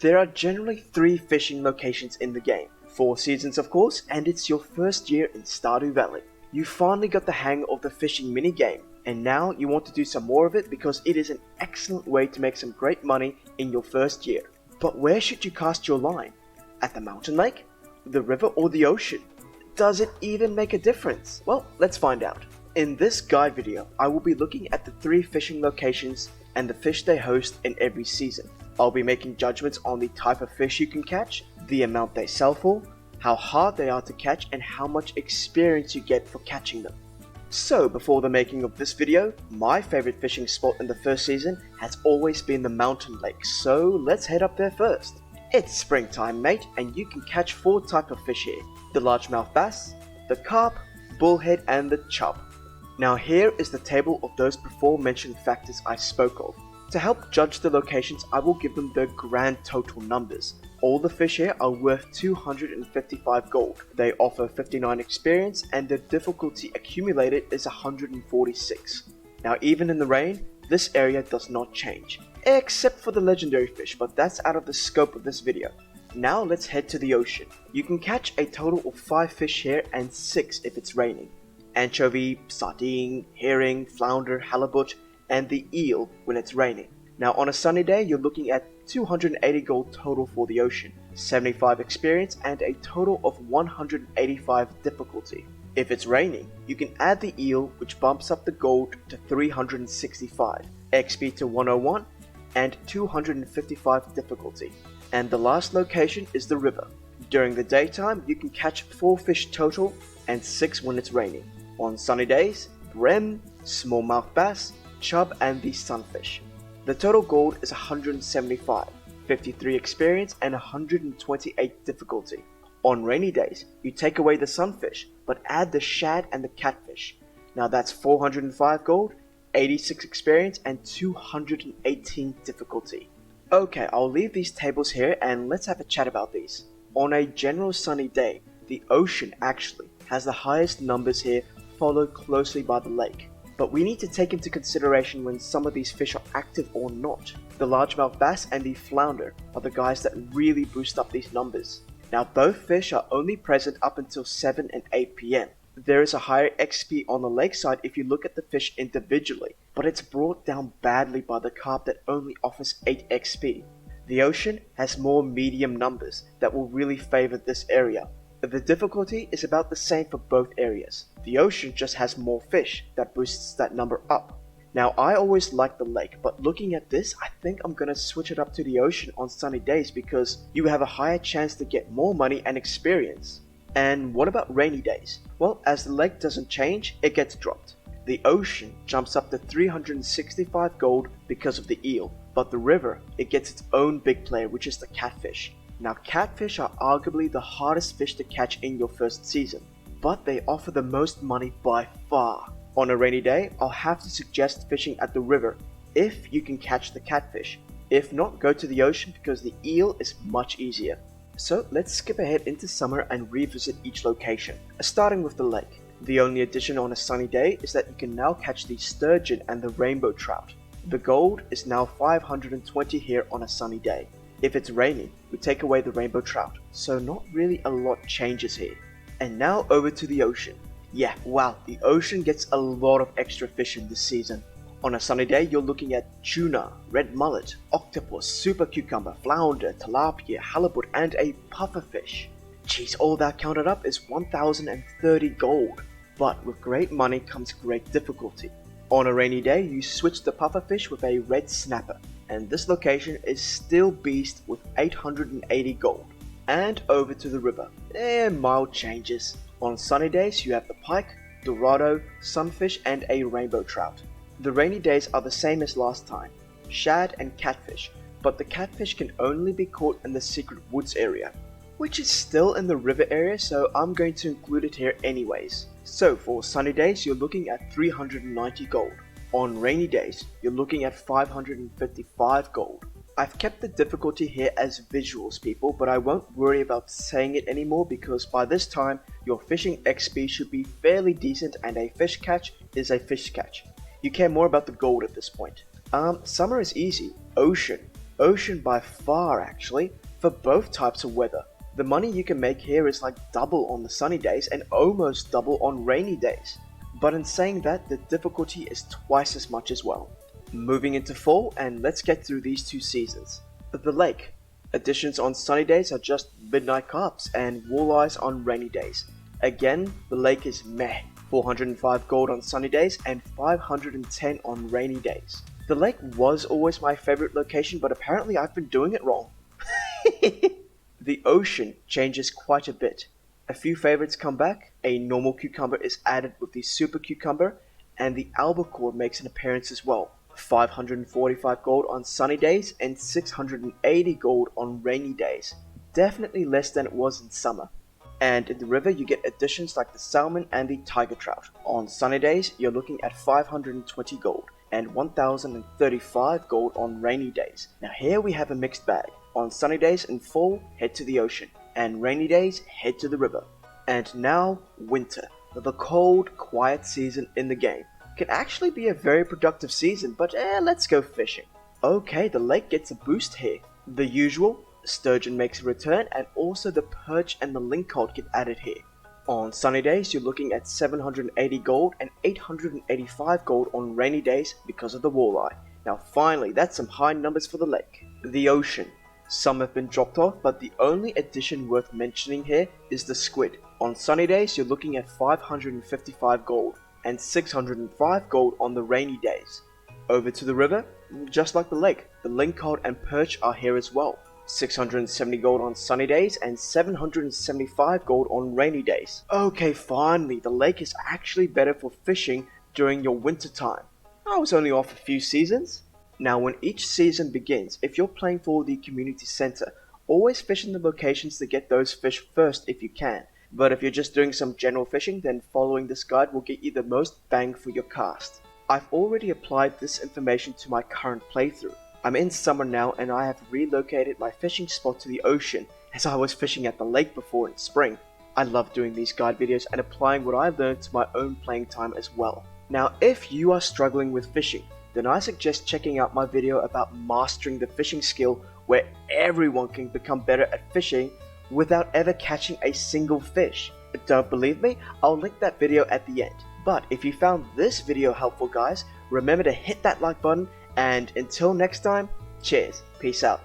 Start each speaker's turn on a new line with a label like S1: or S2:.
S1: There are generally 3 fishing locations in the game, 4 seasons of course, and it's your first year in Stardew Valley. You finally got the hang of the fishing minigame, and now you want to do some more of it because it is an excellent way to make some great money in your first year. But where should you cast your line? At the mountain lake? The river or the ocean? Does it even make a difference? Well, let's find out. In this guide video, I will be looking at the 3 fishing locations and the fish they host in every season. I'll be making judgments on the type of fish you can catch, the amount they sell for, how hard they are to catch, and how much experience you get for catching them. So before the making of this video, my favorite fishing spot in the first season has always been the mountain lake, so let's head up there first. It's springtime, mate, and you can catch 4 types of fish here: the largemouth bass, the carp, bullhead, and the chub. Now here is the table of those before mentioned factors I spoke of. To help judge the locations, I will give them their grand total numbers. All the fish here are worth 255 gold. They offer 59 experience and their difficulty accumulated is 146. Now even in the rain, this area does not change, except for the legendary fish, but that's out of the scope of this video. Now let's head to the ocean. You can catch a total of 5 fish here and 6 if it's raining: anchovy, sardine, herring, flounder, halibut, and the eel when it's raining. Now on a sunny day, you're looking at 280 gold total for the ocean, 75 experience, and a total of 185 difficulty. If it's raining, you can add the eel, which bumps up the gold to 365, XP to 101, and 255 difficulty. And the last location is the river. During the daytime, you can catch 4 fish total and 6 when it's raining. On sunny days, brim, smallmouth bass, chub, and the sunfish. The total gold is 175, 53 experience, and 128 difficulty. On rainy days, you take away the sunfish, but add the shad and the catfish. Now that's 405 gold, 86 experience, and 218 difficulty. Okay, I'll leave these tables here and let's have a chat about these. On a general sunny day, the ocean actually has the highest numbers here, followed closely by the lake. But we need to take into consideration when some of these fish are active or not. The largemouth bass and the flounder are the guys that really boost up these numbers. Now both fish are only present up until 7 and 8 PM. There is a higher XP on the lakeside if you look at the fish individually, but it's brought down badly by the carp that only offers 8 XP. The ocean has more medium numbers that will really favor this area. The difficulty is about the same for both areas. The ocean just has more fish that boosts that number up. Now I always like the lake, but looking at this, I think I'm gonna switch it up to the ocean on sunny days because you have a higher chance to get more money and experience. And what about rainy days? Well, as the lake doesn't change, it gets dropped. The ocean jumps up to 365 gold because of the eel, but the river, it gets its own big player, which is the catfish. Now catfish are arguably the hardest fish to catch in your first season, but they offer the most money by far. On a rainy day, I'll have to suggest fishing at the river if you can catch the catfish. If not, go to the ocean because the eel is much easier. So let's skip ahead into summer and revisit each location, starting with the lake. The only addition on a sunny day is that you can now catch the sturgeon and the rainbow trout. The gold is now 520 here on a sunny day. If it's raining, we take away the rainbow trout, so not really a lot changes here. And now over to the ocean. Yeah, wow, the ocean gets a lot of extra fish in this season. On a sunny day, you're looking at tuna, red mullet, octopus, super cucumber, flounder, tilapia, halibut, and a pufferfish. Geez, all that counted up is 1030 gold. But with great money comes great difficulty. On a rainy day, you switch the pufferfish with a red snapper, and this location is still beast with 880 gold. And over to the river, mild changes. On sunny days, you have the pike, dorado, sunfish, and a rainbow trout. The rainy days are the same as last time, shad and catfish, but the catfish can only be caught in the secret woods area, which is still in the river area, so I'm going to include it here anyways. So for sunny days, you're looking at 390 gold. On rainy days, you're looking at 555 gold. I've kept the difficulty here as visuals, people, but I won't worry about saying it anymore because by this time, your fishing XP should be fairly decent and a fish catch is a fish catch. You care more about the gold at this point. Summer is easy. Ocean. Ocean by far actually, for both types of weather. The money you can make here is like double on the sunny days and almost double on rainy days. But in saying that, the difficulty is twice as much as well. Moving into fall, and let's get through these two seasons. The lake. Additions on sunny days are just midnight carps and walleyes on rainy days. Again, the lake is meh, 405 gold on sunny days and 510 on rainy days. The lake was always my favorite location, but apparently I've been doing it wrong. The ocean changes quite a bit. A few favorites come back, a normal cucumber is added with the super cucumber, and the albacore makes an appearance as well. 545 gold on sunny days and 680 gold on rainy days. Definitely less than it was in summer. And in the river you get additions like the salmon and the tiger trout. On sunny days you're looking at 520 gold and 1035 gold on rainy days. Now here we have a mixed bag. On sunny days in fall, head to the ocean, and rainy days, head to the river. And now, winter, the cold, quiet season in the game. Can actually be a very productive season, but let's go fishing. Okay, the lake gets a boost here. The usual, sturgeon makes a return, and also the perch and the lingcod get added here. On sunny days, you're looking at 780 gold and 885 gold on rainy days because of the walleye. Now finally, that's some high numbers for the lake. The ocean. Some have been dropped off, but the only addition worth mentioning here is the squid. On sunny days, you're looking at 555 gold and 605 gold on the rainy days. Over to the river, just like the lake, the lingcod and perch are here as well. 670 gold on sunny days and 775 gold on rainy days. Okay, finally, the lake is actually better for fishing during your winter time. I was only off a few seasons. Now when each season begins, if you're playing for the community center, always fish in the locations to get those fish first if you can. But if you're just doing some general fishing, then following this guide will get you the most bang for your cast. I've already applied this information to my current playthrough. I'm in summer now and I have relocated my fishing spot to the ocean as I was fishing at the lake before in spring. I love doing these guide videos and applying what I learned to my own playing time as well. Now if you are struggling with fishing, then I suggest checking out my video about mastering the fishing skill where everyone can become better at fishing without ever catching a single fish. Don't believe me? I'll link that video at the end. But if you found this video helpful guys, remember to hit that like button and until next time, cheers, peace out.